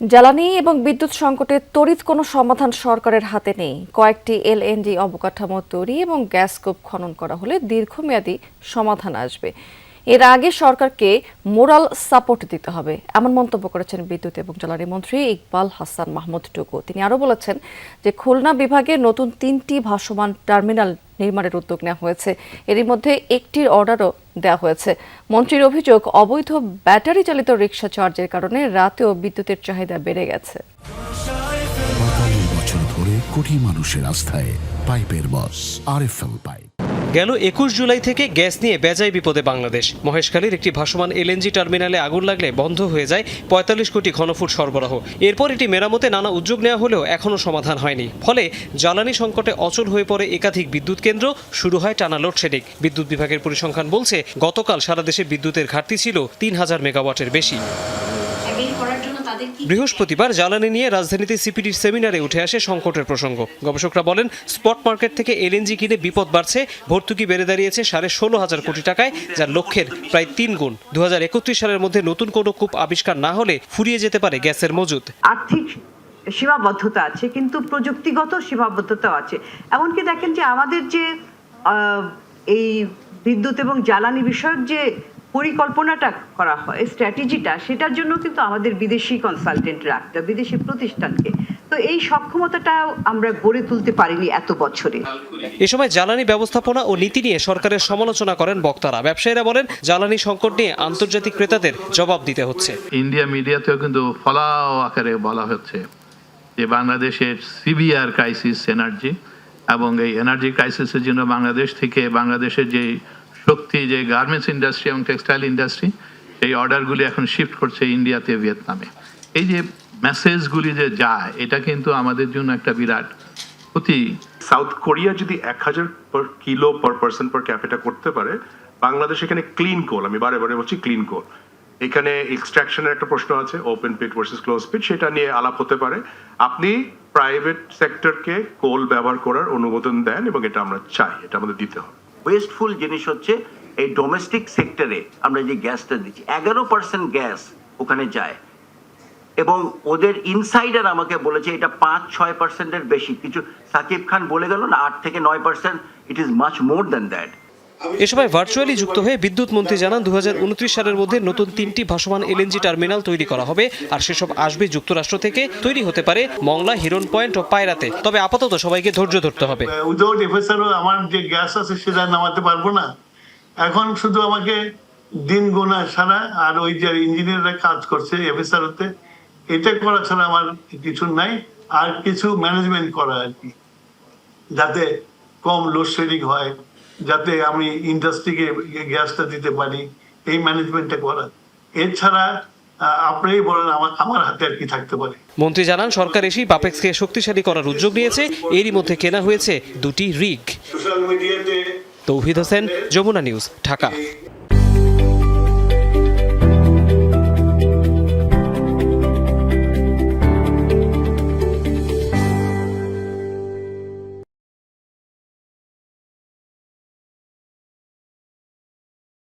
জ্বালানি এবং বিদ্যুৎ সংকটের তড়িৎ কোনো সমাধান সরকারের হাতে নেই। কয়েকটি এলএনজি অবকাঠামো তৈরি এবং গ্যাস কূপ খনন করা হলে দীর্ঘমেয়াদী সমাধান আসবে। এর আগে সরকারকে মোরাল সাপোর্ট দিতে হবে, এমন মন্তব্য করেছেন বিদ্যুৎ এবং জ্বালানি মন্ত্রী ইকবাল হাসান মাহমুদ টুকু। তিনি আরও বলেছেন যে খুলনা বিভাগে নতুন 3টি ভাসমান টার্মিনাল নির্মাণের উদ্যোগ নেওয়া হয়েছে, এরই মধ্যে একটির অর্ডারও দেওয়া হয়েছে। মন্ত্রীর অভিযোগ, অবৈধ ব্যাটারি চালিত রিকশা চার্জের কারণে রাতেও বিদ্যুতের চাহিদা বেড়ে গেছে। 45 বছর ধরে কোটি মানুষের আস্থায় পাইপের বস আরএফএল পাইপ। গেল 21 জুলাই থেকে গ্যাস নিয়ে বেজায় বিপদে বাংলাদেশ। মহেশখালীর একটি ভাসমান এলএনজি টার্মিনালে আগুন লাগলে বন্ধ হয়ে যায় 45 কোটি ঘনফুট সরবরাহ। এরপর এটি মেরামতে নানা উদ্যোগ নেওয়া হলেও এখনও সমাধান হয়নি। ফলে জ্বালানি সংকটে অচল হয়ে পড়ে একাধিক বিদ্যুৎ কেন্দ্র, শুরু হয় টানা লোডশেডিং। বিদ্যুৎ বিভাগের পরিসংখ্যান বলছে, গতকাল সারা দেশে বিদ্যুতের ঘাটতি ছিল 3000 মেগাওয়াটের বেশি। বৃহস্পতিবার জ্বালানি নিয়ে রাজধানীতে সিপিডির সেমিনারে উঠে আসে সংকটের প্রসঙ্গ। গবেষকরা বলেন, স্পট মার্কেট থেকে এলএনজি কিনে বিপদ বাড়ছে, ভর্তুকি বেড়ে দাঁড়িয়েছে 16,500 কোটি টাকায়, যার লক্ষ্যের প্রায় 3 গুণ। 2031 সালের মধ্যে নতুন কোনো কূপ আবিষ্কার না হলে ফুরিয়ে যেতে পারে গ্যাসের মজুদ। আর্থিক সীমাবদ্ধতা আছে, কিন্তু প্রযুক্তিগত সীমাবদ্ধতাও আছে। এমনকি দেখেন যে আমাদের যে এই বিদ্যুৎ এবং জ্বালানি বিষয়ক যে পরিকল্পনাটা করা হয়, স্ট্র্যাটেজিটা, সেটার জন্য কিন্তু আমাদের বিদেশি কনসালটেন্ট রাখতে, বিদেশি প্রতিষ্ঠানকে। তো এই সক্ষমতাটা আমরা গড়ে তুলতে পারিনি এত বছরে। এ সময় জ্বালানি ব্যবস্থাপনা ও নীতি নিয়ে সরকারের সমালোচনা করেন বক্তারা। ব্যবসায়ীরা বলেন, জ্বালানি সংকট নিয়ে আন্তর্জাতিক ক্রেতাদের জবাব দিতে হচ্ছে। ইন্ডিয়া মিডিয়াতেও কিন্তু ফলাও আকারে বলা হচ্ছে যে বাংলাদেশের সিভিয়ার ক্রাইসিস এনার্জি, এবং এই এনার্জি ক্রাইসিসের জন্য বাংলাদেশ থেকে বাংলাদেশের যে শক্তি, যে গার্মেন্টস ইন্ডাস্ট্রি এবং টেক্সটাইল ইন্ডাস্ট্রি, এই অর্ডারগুলি এখন শিফট করছে ইন্ডিয়াতে, ভিয়েতনামে। এই যে মেসেজগুলি যে যায়, এটা কিন্তু আমাদের জন্য একটা বিরাট ক্ষতি। সাউথ কোরিয়া যদি 1000 per kilo per person per capita করতে পারে, বাংলাদেশ এখানে ক্লিন কোল, আমি বারে বারে বলছি ক্লিন কোল, এখানে এক্সট্রাকশনের একটা প্রশ্ন আছে, ওপেন পিট ভার্সেস ক্লোজ পিট, সেটা নিয়ে আলাপ হতে পারে। আপনি প্রাইভেট সেক্টরকে কোল ব্যবহার করার অনুমোদন দেন এবং এটা আমরা চাই, এটা আমাদের দিতে হবে। ওয়েস্টফুল জিনিস হচ্ছে এই ডোমেস্টিক সেক্টরে আমরা যে গ্যাসটা দিচ্ছি, 11% গ্যাস ওখানে যায়, এবং ওদের ইনসাইডার আমাকে বলেছে এটা 5-6%-এর বেশি। কিছু সাকিব খান বলে গেল না 8 থেকে 9%, it is much more than that. এ সময় ভার্চুয়ালি যুক্ত হয়ে বিদ্যুৎ মন্ত্রী জানান, 2029 সালের মধ্যে নতুন 3টি ভাসমান এলএনজি টার্মিনাল তৈরি করা হবে, আর সেসব আসবে যুক্তরাষ্ট্র থেকে। তৈরি হতে পারে মংলা, হিরন পয়েন্ট ও পায়রাতে। তবে আপাতত সবাইকে ধৈর্য ধরতে হবে। উইদাউট এফএসআর আমার যে গ্যাস আছে সেটা নামাতে পারবো না। এখন শুধু আমাকে দিন গোনা ছাড়া, আর ওই যে ইঞ্জিনিয়াররা কাজ করছে এফএসআর হতে, এটা করা ছাড়া আমার কিছু নাই। আর কিছু ম্যানেজমেন্ট করা আর কি, যাতে কম লোডশেডিং হয়, যাতে আমি ইন্ডাস্ট্রিকে গ্যাসটা দিতে পারি, এই ম্যানেজমেন্টটা করা। এছাড়া আপনিই বলেন আমার হাতে আর কি থাকতে পারে। মন্ত্রী জানান, সরকার এসেই বাপেক্সকে শক্তিশালী করার উদ্যোগ নিয়েছে। এরই মধ্যে কেনা হয়েছে 2টি রিগ। সোশ্যাল মিডিয়াতে তৌহিদ হোসেন, যমুনা নিউজ, ঢাকা।